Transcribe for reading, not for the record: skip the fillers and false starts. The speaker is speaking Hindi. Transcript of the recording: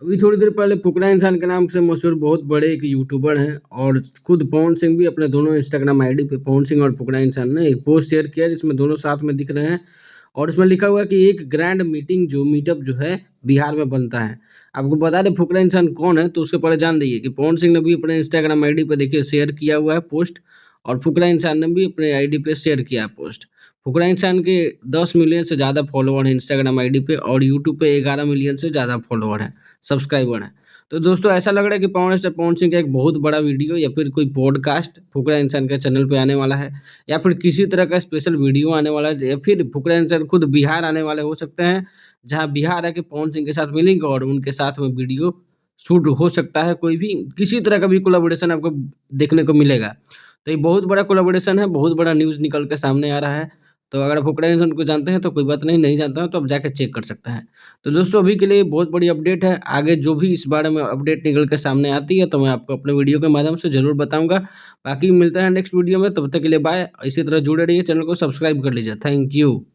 अभी थोड़ी देर पहले फुकरा इंसान के नाम से मशहूर बहुत बड़े एक यूट्यूबर हैं और खुद पवन सिंह भी अपने दोनों इंस्टाग्राम आईडी पे पवन सिंह और फुकरा इंसान ने एक पोस्ट शेयर किया जिसमें दोनों साथ में दिख रहे हैं और इसमें लिखा हुआ है कि एक ग्रैंड मीटिंग जो मीटअप जो है बिहार में बनता है। आपको बता दें फुकरा इंसान कौन है तो उसके पहले जान लीजिए कि पवन सिंह ने भी अपने इंस्टाग्राम आईडी पे देखिए शेयर किया हुआ है पोस्ट और फुकरा इंसान ने भी अपने आईडी पे शेयर किया है पोस्ट। फुकरा इंसान के 10 मिलियन से ज़्यादा फॉलोवर हैं इंस्टाग्राम आईडी पे और यूट्यूब पे 11 मिलियन से ज़्यादा फॉलोवर हैं, सब्सक्राइबर हैं। तो दोस्तों ऐसा लग रहा है कि पावर स्टार पवन सिंह का एक बहुत बड़ा वीडियो या फिर कोई पॉडकास्ट फुकरा इंसान के चैनल पे आने वाला है या फिर किसी तरह का स्पेशल वीडियो आने वाला है या फिर फुकरा इंसान खुद बिहार आने वाले हो सकते हैं, जहाँ बिहार आके पवन सिंह के साथ मिलेंगे और उनके साथ में वीडियो शूट हो सकता है। कोई भी किसी तरह का भी कोलैबोरेशन आपको देखने को मिलेगा। तो ये बहुत बड़ा कोलैबोरेशन है, बहुत बड़ा न्यूज़ निकल के सामने आ रहा है। तो अगर आप फुकरा इंसान को जानते हैं तो कोई बात नहीं, नहीं जानते हो तो आप जाके चेक कर सकते हैं। तो दोस्तों अभी के लिए बहुत बड़ी अपडेट है। आगे जो भी इस बारे में अपडेट निकल के सामने आती है तो मैं आपको अपने वीडियो के माध्यम से ज़रूर बताऊँगा। बाकी मिलते हैं नेक्स्ट वीडियो में, तब तक के लिए बाय। इसी तरह जुड़े रहिए, चैनल को सब्सक्राइब कर लीजिए। Thank you.